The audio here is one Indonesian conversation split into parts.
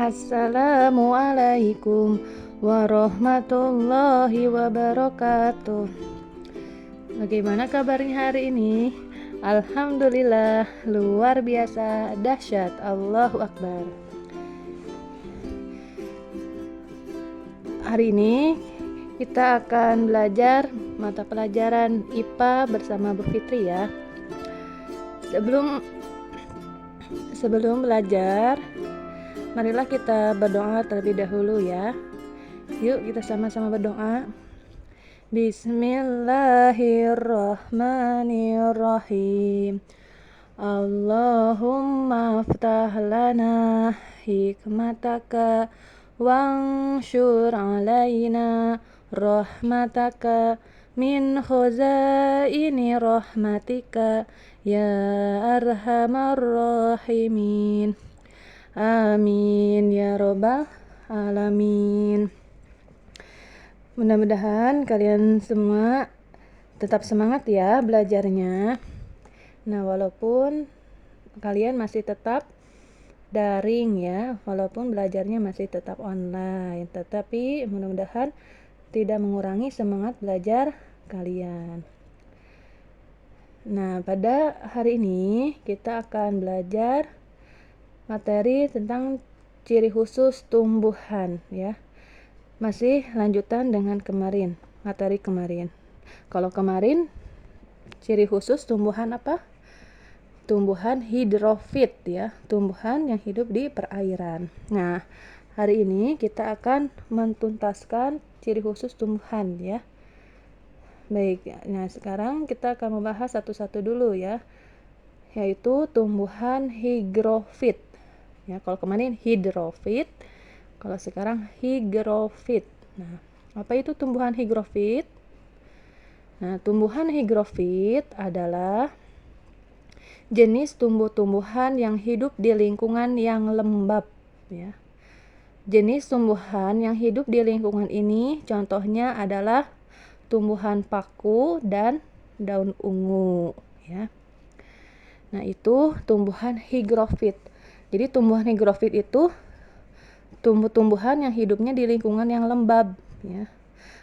Assalamualaikum warahmatullahi wabarakatuh. Bagaimana kabarnya hari ini? Alhamdulillah, luar biasa, dahsyat, Allahu Akbar. Hari ini kita akan belajar mata pelajaran IPA bersama Bu Fitri ya. Sebelum belajar, marilah kita berdoa terlebih dahulu ya. Yuk kita sama-sama berdoa. Bismillahirrahmanirrahim. Allahumma aftah lana hikmataka wanshur alaina rahmataka min khuzaini rahmatika ya arhamar rahimin. Amin ya rabbal alamin. Mudah-mudahan kalian semua tetap semangat ya belajarnya. Nah, walaupun kalian masih tetap daring ya, walaupun belajarnya masih tetap online, tetapi mudah-mudahan tidak mengurangi semangat belajar kalian. Nah, pada hari ini kita akan belajar materi tentang ciri khusus tumbuhan ya. Masih lanjutan dengan materi kemarin. Kalau kemarin ciri khusus tumbuhan apa? Tumbuhan hidrofit ya, tumbuhan yang hidup di perairan. Nah, hari ini kita akan mentuntaskan ciri khusus tumbuhan ya. Baik, nah sekarang kita akan membahas satu-satu dulu ya, yaitu tumbuhan higrofit. Ya, kalau kemarin hidrofit, kalau sekarang higrofit. Nah, apa itu tumbuhan higrofit? Nah, tumbuhan higrofit adalah jenis tumbuh-tumbuhan yang hidup di lingkungan yang lembab ya. Jenis tumbuhan yang hidup di lingkungan ini contohnya adalah tumbuhan paku dan daun ungu ya. Nah, itu tumbuhan higrofit. Jadi tumbuhan higrofit itu tumbuh-tumbuhan yang hidupnya di lingkungan yang lembab ya.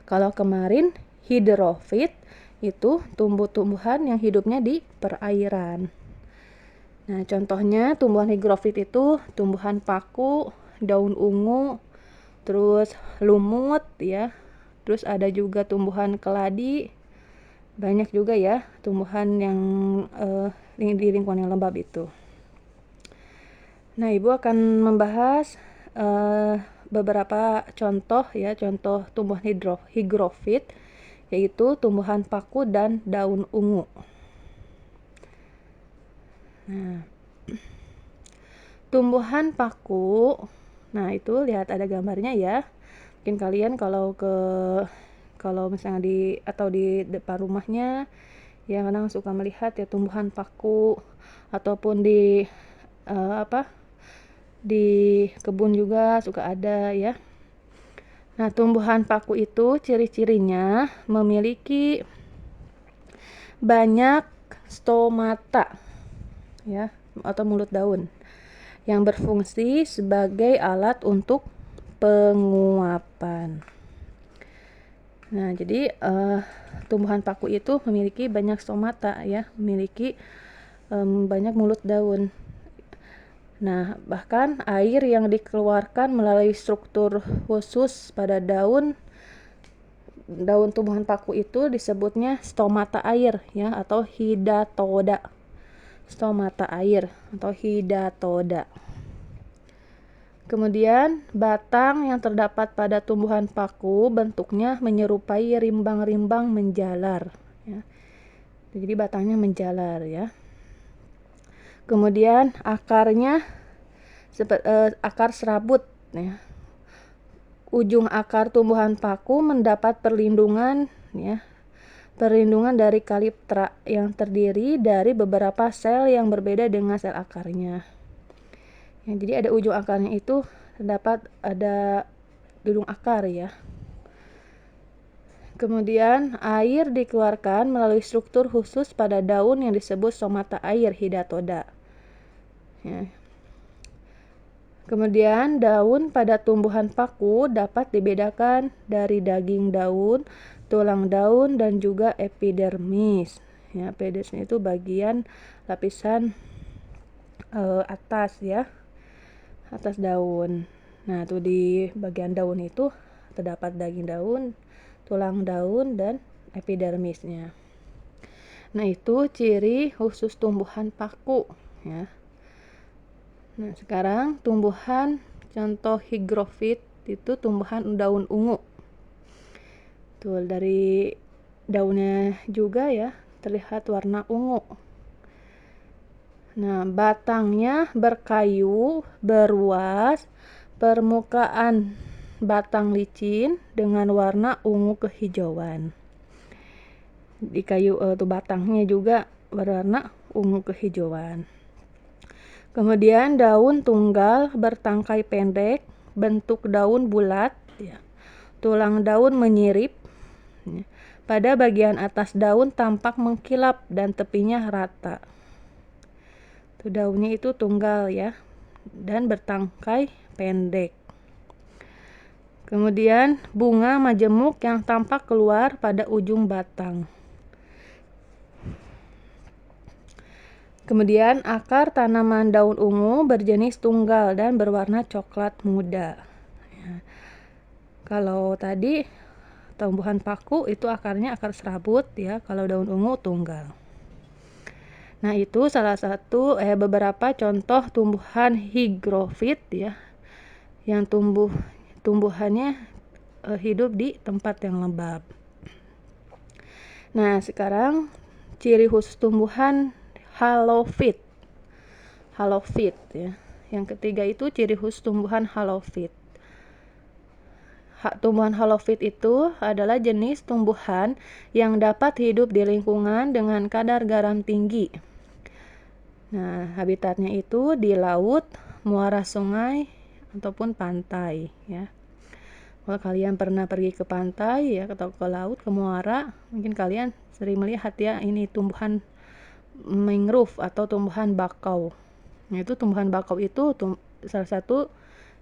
Kalau kemarin hidrofit itu tumbuh-tumbuhan yang hidupnya di perairan. Nah, contohnya tumbuhan higrofit itu tumbuhan paku, daun ungu, terus lumut ya. Terus ada juga tumbuhan keladi. Banyak juga ya tumbuhan yang di lingkungan yang lembab itu. Nah, Ibu akan membahas beberapa contoh ya, contoh tumbuhan higrofit, yaitu tumbuhan paku dan daun ungu. Nah, tumbuhan paku, nah itu lihat ada gambarnya ya. Mungkin kalian kalau misalnya di depan rumahnya ya kadang suka melihat ya tumbuhan paku, ataupun di di kebun juga suka ada ya. Nah, tumbuhan paku itu ciri-cirinya memiliki banyak stomata ya, atau mulut daun yang berfungsi sebagai alat untuk penguapan. Nah, jadi tumbuhan paku itu memiliki banyak stomata ya, memiliki banyak mulut daun. Nah, bahkan air yang dikeluarkan melalui struktur khusus pada daun tumbuhan paku itu disebutnya stomata air ya, atau hidatoda. Stomata air atau hidatoda. Kemudian batang yang terdapat pada tumbuhan paku bentuknya menyerupai rimbang-rimbang menjalar ya. Jadi batangnya menjalar ya. Kemudian akarnya akar serabut ya. Ujung akar tumbuhan paku mendapat perlindungan ya. Perlindungan dari kaliptra yang terdiri dari beberapa sel yang berbeda dengan sel akarnya. Ya, jadi ada ujung akarnya itu terdapat ada ujung akar ya. Kemudian air dikeluarkan melalui struktur khusus pada daun yang disebut stomata air hidatoda. Ya. Kemudian daun pada tumbuhan paku dapat dibedakan dari daging daun, tulang daun, dan juga epidermis. Ya, epidermis itu bagian lapisan atas ya, atas daun. Nah, tuh di bagian daun itu terdapat daging daun, tulang daun, dan epidermisnya. Nah, itu ciri khusus tumbuhan paku ya. Nah, sekarang tumbuhan contoh higrofit itu tumbuhan daun ungu. Tuh, dari daunnya juga ya terlihat warna ungu. Nah, batangnya berkayu, beruas, permukaan batang licin dengan warna ungu kehijauan. Di kayu tuh batangnya juga berwarna ungu kehijauan. Kemudian daun tunggal bertangkai pendek, bentuk daun bulat, ya. Tulang daun menyirip. Ya. Pada bagian atas daun tampak mengkilap dan tepinya rata. Tuh, daunnya itu tunggal ya, dan bertangkai pendek. Kemudian bunga majemuk yang tampak keluar pada ujung batang. Kemudian akar tanaman daun ungu berjenis tunggal dan berwarna coklat muda. Ya. Kalau tadi tumbuhan paku itu akarnya akar serabut ya, kalau daun ungu tunggal. Nah, itu salah satu beberapa contoh tumbuhan higrofit ya, yang tumbuhannya hidup di tempat yang lembab. Nah, sekarang ciri khusus tumbuhan halofit. Halofit ya. Yang ketiga itu ciri khusus tumbuhan halofit. Tumbuhan halofit itu adalah jenis tumbuhan yang dapat hidup di lingkungan dengan kadar garam tinggi. Nah, habitatnya itu di laut, muara sungai, ataupun pantai ya. Kalau kalian pernah pergi ke pantai ya, atau ke laut, ke muara, mungkin kalian sering melihat ya, ini tumbuhan mangrove atau tumbuhan bakau. Nah, itu tumbuhan bakau itu salah satu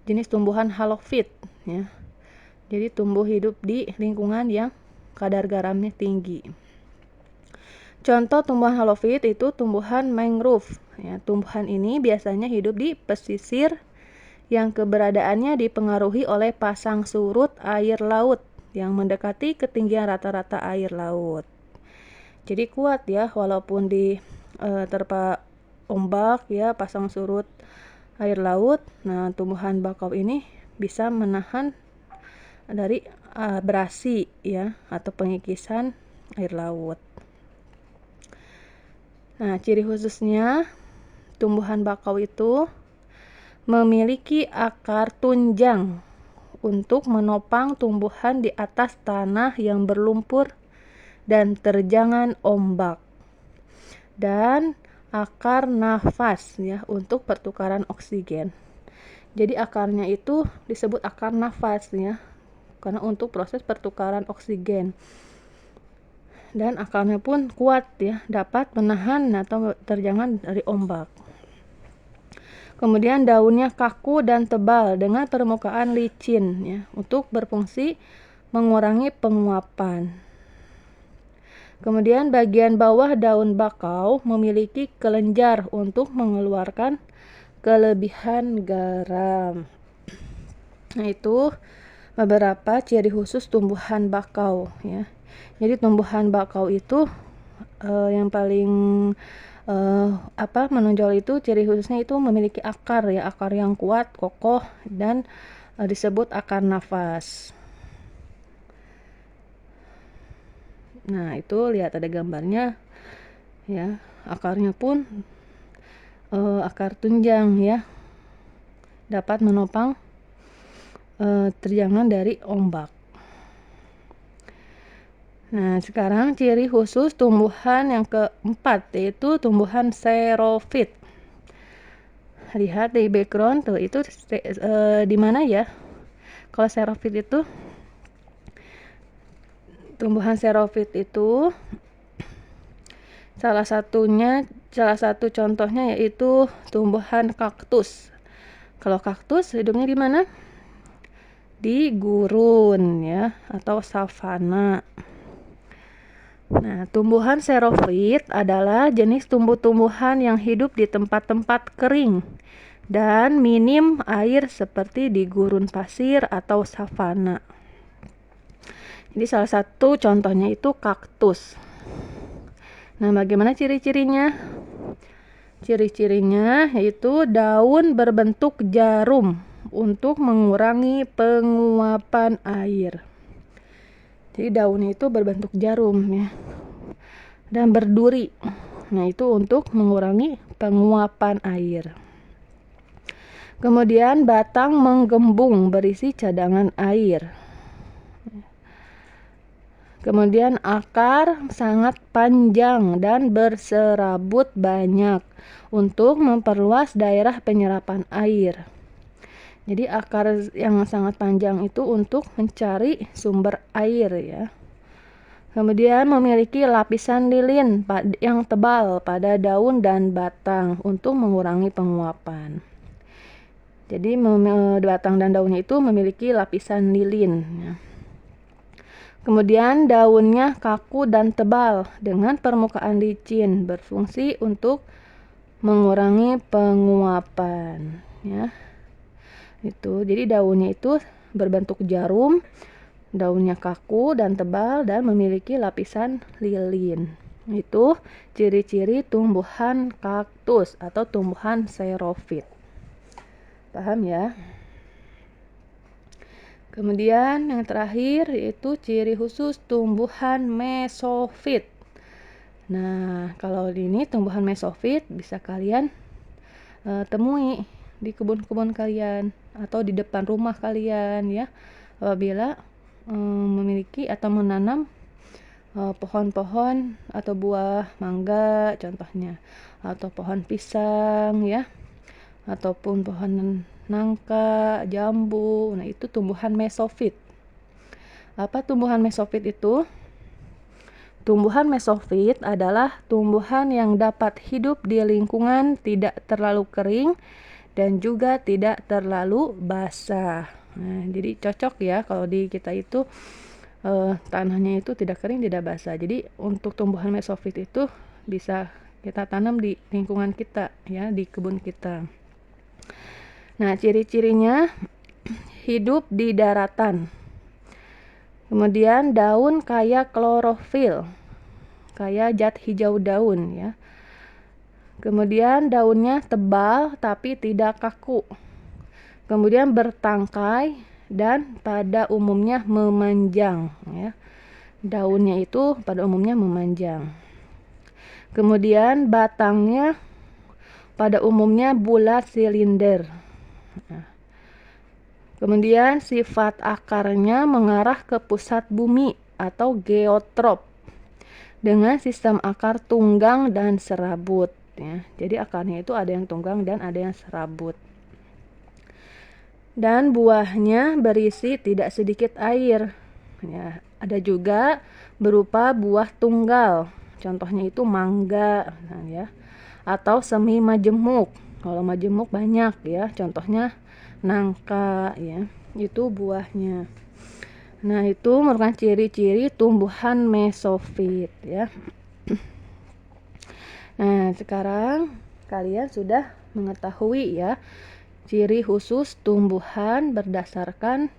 jenis tumbuhan halofit ya. Jadi tumbuh hidup di lingkungan yang kadar garamnya tinggi. Contoh tumbuhan halofit itu tumbuhan mangrove ya. Tumbuhan ini biasanya hidup di pesisir yang keberadaannya dipengaruhi oleh pasang surut air laut yang mendekati ketinggian rata-rata air laut. Jadi kuat ya, walaupun terpa ombak ya, pasang surut air laut. Nah, tumbuhan bakau ini bisa menahan dari abrasi ya, atau pengikisan air laut. Nah, ciri khususnya tumbuhan bakau itu memiliki akar tunjang untuk menopang tumbuhan di atas tanah yang berlumpur dan terjangan ombak, dan akar nafas ya, untuk pertukaran oksigen. Jadi akarnya itu disebut akar nafas ya, karena untuk proses pertukaran oksigen. Dan akarnya pun kuat ya, dapat menahan atau terjangan dari ombak. Kemudian daunnya kaku dan tebal dengan permukaan licin ya, untuk berfungsi mengurangi penguapan. Kemudian bagian bawah daun bakau memiliki kelenjar untuk mengeluarkan kelebihan garam. Nah, itu beberapa ciri khusus tumbuhan bakau ya. Jadi tumbuhan bakau itu yang paling menonjol itu ciri khususnya itu memiliki akar ya, akar yang kuat, kokoh, dan disebut akar nafas. Nah, itu lihat ada gambarnya ya, akarnya pun akar tunjang ya, dapat menopang terjangan dari ombak. Nah, sekarang ciri khusus tumbuhan yang keempat yaitu tumbuhan xerophyt. Lihat di background tuh, itu di mana ya? Kalau xerophyt itu, tumbuhan xerophyt itu salah satu contohnya yaitu tumbuhan kaktus. Kalau kaktus hidupnya di mana? Di gurun ya, atau savana. Nah, tumbuhan xerophyt adalah jenis tumbuh-tumbuhan yang hidup di tempat-tempat kering dan minim air seperti di gurun pasir atau savana. Jadi salah satu contohnya itu kaktus. Nah, bagaimana ciri-cirinya? Ciri-cirinya yaitu daun berbentuk jarum untuk mengurangi penguapan air. Jadi daunnya itu berbentuk jarum ya, dan berduri. Nah, itu untuk mengurangi penguapan air. Kemudian batang menggembung berisi cadangan air. Kemudian akar sangat panjang dan berserabut banyak untuk memperluas daerah penyerapan air. Jadi akar yang sangat panjang itu untuk mencari sumber air ya. Kemudian memiliki lapisan lilin yang tebal pada daun dan batang untuk mengurangi penguapan. Jadi batang dan daunnya itu memiliki lapisan lilin ya. Kemudian daunnya kaku dan tebal dengan permukaan licin, berfungsi untuk mengurangi penguapan ya. Itu jadi daunnya itu berbentuk jarum, daunnya kaku dan tebal dan memiliki lapisan lilin. Itu ciri-ciri tumbuhan kaktus atau tumbuhan xerophyt. Paham ya? Kemudian yang terakhir yaitu ciri khusus tumbuhan mesofit. Nah, kalau ini tumbuhan mesofit bisa kalian temui di kebun-kebun kalian atau di depan rumah kalian ya, apabila memiliki atau menanam pohon-pohon atau buah mangga contohnya, atau pohon pisang ya, ataupun pohon nangka, jambu. Nah, itu tumbuhan mesofit. Apa tumbuhan mesofit itu? Tumbuhan mesofit adalah tumbuhan yang dapat hidup di lingkungan tidak terlalu kering dan juga tidak terlalu basah. Nah, jadi cocok ya kalau di kita itu tanahnya itu tidak kering, tidak basah. Jadi untuk tumbuhan mesofit itu bisa kita tanam di lingkungan kita ya, di kebun kita. Nah, ciri-cirinya hidup di daratan. Kemudian daun kaya klorofil, kaya zat hijau daun ya. Kemudian daunnya tebal tapi tidak kaku. Kemudian bertangkai dan pada umumnya memanjang ya. Daunnya itu pada umumnya memanjang. Kemudian batangnya pada umumnya bulat silinder. Kemudian sifat akarnya mengarah ke pusat bumi atau geotrop dengan sistem akar tunggang dan serabut ya. Jadi akarnya itu ada yang tunggang dan ada yang serabut. Dan buahnya berisi tidak sedikit air ya. Ada juga berupa buah tunggal. Contohnya itu mangga ya. Atau semi majemuk. Kalau majemuk banyak ya. Contohnya nangka ya, itu buahnya. Nah, itu merupakan ciri-ciri tumbuhan mesofit ya. Nah, sekarang kalian sudah mengetahui ya ciri khusus tumbuhan berdasarkan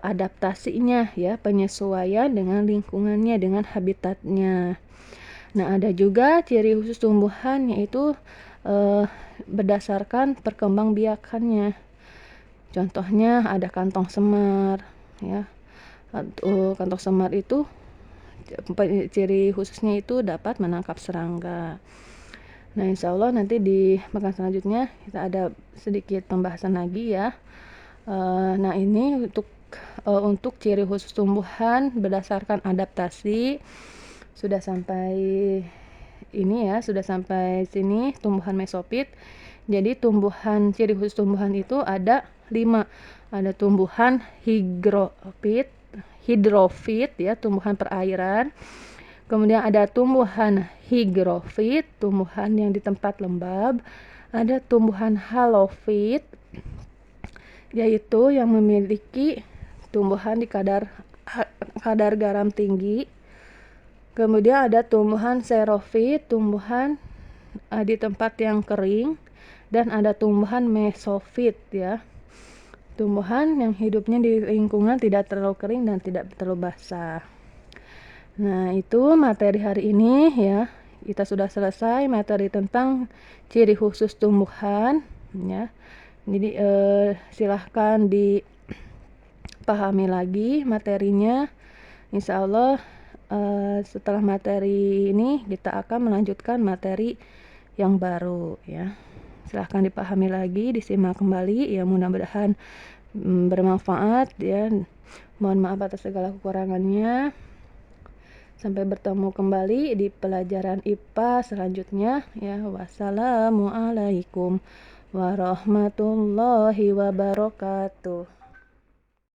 adaptasinya ya, penyesuaian dengan lingkungannya, dengan habitatnya. Nah, ada juga ciri khusus tumbuhan yaitu berdasarkan perkembangbiakannya. Contohnya ada kantong semar ya. Kantong semar itu ciri khususnya itu dapat menangkap serangga. Nah, insya Allah nanti di pekan selanjutnya kita ada sedikit pembahasan lagi ya. Nah, ini untuk ciri khusus tumbuhan berdasarkan adaptasi sudah sampai ini ya, sudah sampai sini tumbuhan mesofit. Jadi ciri khusus tumbuhan itu ada 5. Ada tumbuhan hidrofit ya, tumbuhan perairan. Kemudian ada tumbuhan higrofit, tumbuhan yang di tempat lembab. ada tumbuhan halofit, yaitu yang memiliki tumbuhan di kadar garam tinggi. Kemudian ada tumbuhan xerophyt, tumbuhan di tempat yang kering, dan ada tumbuhan mesofit ya. Tumbuhan yang hidupnya di lingkungan tidak terlalu kering dan tidak terlalu basah. Nah, itu materi hari ini ya. Kita sudah selesai materi tentang ciri khusus tumbuhan ya. Jadi silahkan dipahami lagi materinya. Insya Allah setelah materi ini kita akan melanjutkan materi yang baru ya. Silahkan dipahami lagi, disimak kembali ya, mudah-mudahan bermanfaat ya. Mohon maaf atas segala kekurangannya. Sampai bertemu kembali di pelajaran IPA selanjutnya ya. Wassalamualaikum warahmatullahi wabarakatuh.